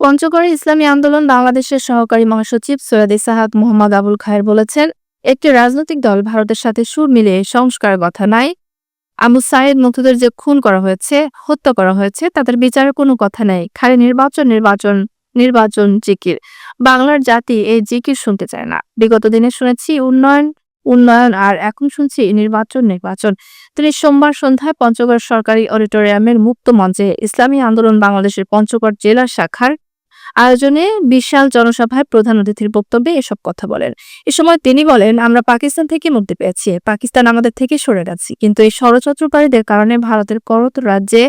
পঞ্চগড়ে ইসলামী আন্দোলন বাংলাদেশের সহকারী মহাসচিব সৈয়দ ইসাহাক মোহাম্মদ আবুল খায়ের বলেছেন, একটি রাজনৈতিক দল ভারতের সাথে সুর মিলিয়ে সংস্কারের কথা নাই। আবু সাইদ মুক্তিদের যে খুন করা হয়েছে, হত্যা করা হয়েছে, তাদের বিচারের কোনো কথা নেই। খালি নির্বাচন নির্বাচন নির্বাচন জিকির। বাংলার জাতি এই জিকির শুনতে চায় না। বিগত দিনে শুনেছি উন্নয়ন উন্নয়ন, আর এখন শুনছি নির্বাচন নির্বাচন। তিনি সোমবার সন্ধ্যায় পঞ্চগড় সরকারি অডিটোরিয়ামের মুক্ত মঞ্চে ইসলামী আন্দোলন বাংলাদেশের পঞ্চগড় জেলা শাখার আয়োজনে বিশাল জনসভায় প্রধান অতিথির বক্তব্যে এসব কথা বলেন। এ সময় তিনি বলেন, আমরা পাকিস্তান থেকে মুক্তি পেয়েছি, পাকিস্তান আমাদের থেকে সরে গেছে, কিন্তু এই ষড়যন্ত্রকারীদের কারণে ভারতের করত রাজ্যে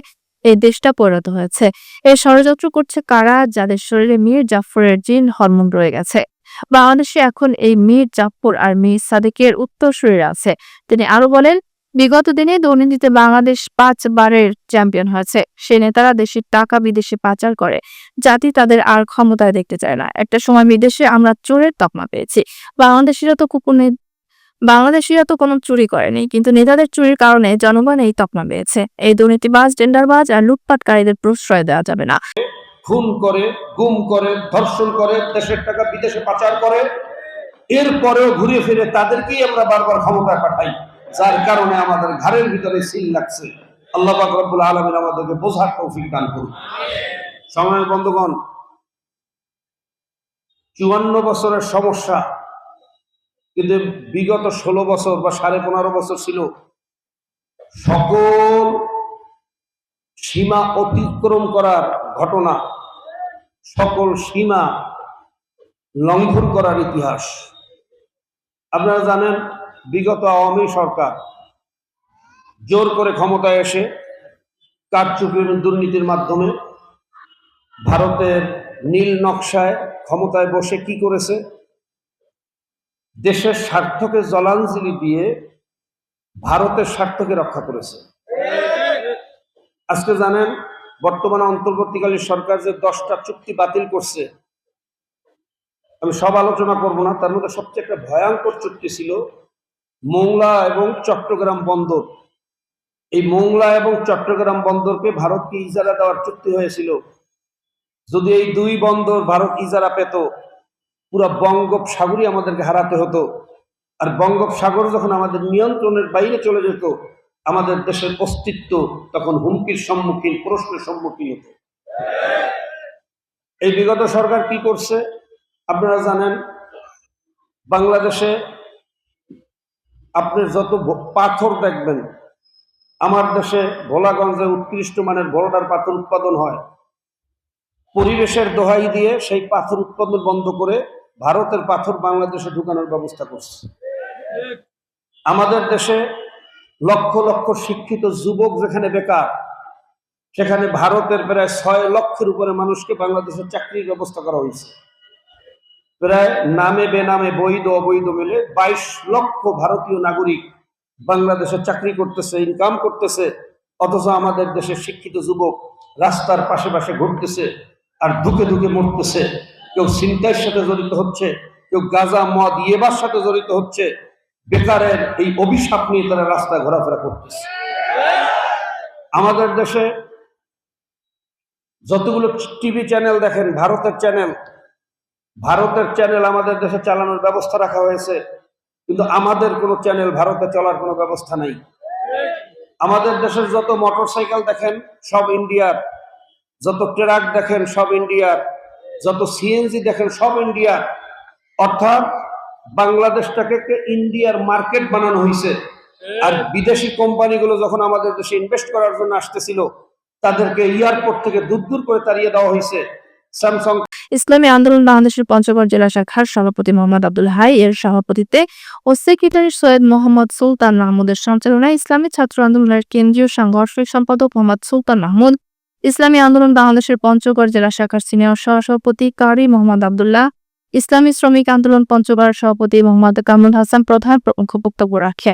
এই দেশটা পরিণত হয়েছে। এই ষড়যন্ত্র করছে কারা? যাদের শরীরে মীর জাফরের জিন হরমোন রয়ে গেছে। বাংলাদেশে এখন এই মীর জাফর আর মীর সাদেকের উত্তরসূরিরা আছে। তিনি আরো বলেন, বিগত দিনে দুর্নীতিতে বাংলাদেশ 5 বারের চ্যাম্পিয়ন হয়েছে। সে নেতারা দেশের টাকা বিদেশে পাচার করে। জাতি তাদের আর ক্ষমতায় দেখতে চায় না। একটা সময় বিদেশে আমরা চোরের তকমা পেয়েছি। বাংলাদেশিরা তো কোনো চুরি করেনি, কিন্তু নেতাদের চুরির কারণে জনগণ এই তকমা পেয়েছে। এই দুর্নীতিবাজ, টেন্ডারবাজ আর লুটপাটকারীদের প্রশ্রয় দেওয়া যাবে না। খুন করে, গুম করে, ধর্ষণ করে, দেশের টাকা বিদেশে পাচার করে, এরপরেও ঘুরে ফিরে তাদেরকেই আমরা বারবার ক্ষমতায় পাঠাই, যার কারণে আমাদের ঘরের ভিতরে সিল লাগছে। আল্লাহ পাক রব্বুল আলামিন আমাদেরকে বোঝার তৌফিক দান করুন। সময় বন্ধুগণ, 54 বছরের সমস্যা, কিন্তু বিগত 16 বছর বা 15.5 বছর ছিল সকল সীমা অতিক্রম করার ঘটনা, সকল সীমা লঙ্ঘন করার ইতিহাস। আপনারা জানেন, বিগত আওয়ামী সরকার জোর করে ক্ষমতায় এসে কারচুপি এবং দুর্নীতির মাধ্যমে ভারতের নীল নকশায় ক্ষমতায় বসে কি করেছে? দেশের স্বার্থকে জলাঞ্জলি দিয়ে ভারতের স্বার্থকে রক্ষা করেছে। আজকে জানেন, বর্তমানে অন্তর্বর্তীকালীন সরকার যে 10টা চুক্তি বাতিল করছে, আমি সব আলোচনা করব না, তার মধ্যে সবচেয়ে একটা ভয়ঙ্কর চুক্তি ছিল মোংলা এবং চট্টগ্রাম বন্দর। এই মোংলা এবং চট্টগ্রাম বন্দরকে ভারতকে ইজারা দেওয়ার চুক্তি হয়েছিল। যদি এই 2 বন্দর ভারত ইজারা পেত, পুরো বঙ্গোপসাগরই আমাদেরকে হারাতে হতো। আর বঙ্গোপসাগর যখন আমাদের নিয়ন্ত্রণের বাইরে চলে যেত, আমাদের দেশের অস্তিত্ব তখন হুমকির সম্মুখীন, প্রশ্নের সম্মুখীন হতো। এই বিগত সরকার কি করছে আপনারা জানেন। বাংলাদেশে আপনি যত পাথর দেখবেন, আমার দেশে ভোলাগঞ্জে উৎকৃষ্ট মানের বোল্ডার পাথর উৎপাদন হয়। পরিবেশের দোহাই দিয়ে সেই পাথর উৎপাদন বন্ধ করে ভারতের পাথর বাংলাদেশে ঢুকানোর ব্যবস্থা করছে। আমাদের দেশে লক্ষ লক্ষ শিক্ষিত যুবক যেখানে বেকার, সেখানে ভারতের প্রায় 6 লক্ষের উপরে মানুষকে বাংলাদেশের চাকরির ব্যবস্থা করা হয়েছে। প্রায় নামে বেনামে, বৈধ অবৈধ মিলে 22 লক্ষ ভারতীয় নাগরিক বাংলাদেশে চাকরি করতেছে, ইনকাম করতেছে। অথচ আমাদের দেশের শিক্ষিত যুবক রাস্তার পাশে পাশে ঘুরতেছে আর ধুকে ধুকে মরতেছে। কেউ ছিনতাইয়ের সাথে জড়িত হচ্ছে, কেউ গাঁজা মদ ইয়েবার সাথে জড়িত হচ্ছে। বেকারের এই অভিশাপ নিয়ে তারা রাস্তায় ঘোরাফেরা করতেছে। আমাদের দেশে যতগুলো টিভি চ্যানেল দেখেন, ভারতের চ্যানেল আমাদের দেশে চালানোর ব্যবস্থা রাখা হয়েছে, কিন্তু আমাদের কোনো চ্যানেল ভারতে চলার কোনো ব্যবস্থা নাই। আমাদের দেশের যত মোটরসাইকেল দেখেন সব ইন্ডিয়ার, যত ট্রাক দেখেন সব ইন্ডিয়ার, যত সিএনজি দেখেন সব ইন্ডিয়ার। অর্থাৎ বাংলাদেশটাকে ইন্ডিয়ার মার্কেট বানানো হয়েছে। আর বিদেশি কোম্পানিগুলো যখন আমাদের দেশে ইনভেস্ট করার জন্য আসতেছিল, তাদেরকে এয়ারপোর্ট থেকে দূর দূর করে তাড়িয়ে দেওয়া হয়েছে। স্যামসাং ইসলামী আন্দোলন বাংলাদেশের পঞ্চগড় জেলা শাখার সভাপতি মোহাম্মদ আব্দুল হাই এর সভাপতিত্বে ও সেক্রেটারি সৈয়দ মোহাম্মদ সুলতান মাহমুদের সঞ্চালনায় ইসলামী ছাত্র আন্দোলনের কেন্দ্রীয় সাংগঠনিক সম্পাদক মোহাম্মদ সুলতান মাহমুদ, ইসলামী আন্দোলন বাংলাদেশের পঞ্চগড় জেলা শাখার সিনিয়র সহসভাপতি কারি মোহাম্মদ আব্দুল্লাহ, ইসলামী শ্রমিক আন্দোলন পঞ্চগড় সভাপতি মোহাম্মদ কামরুল হাসান প্রধান প্রমুখ বক্তব্য রাখে।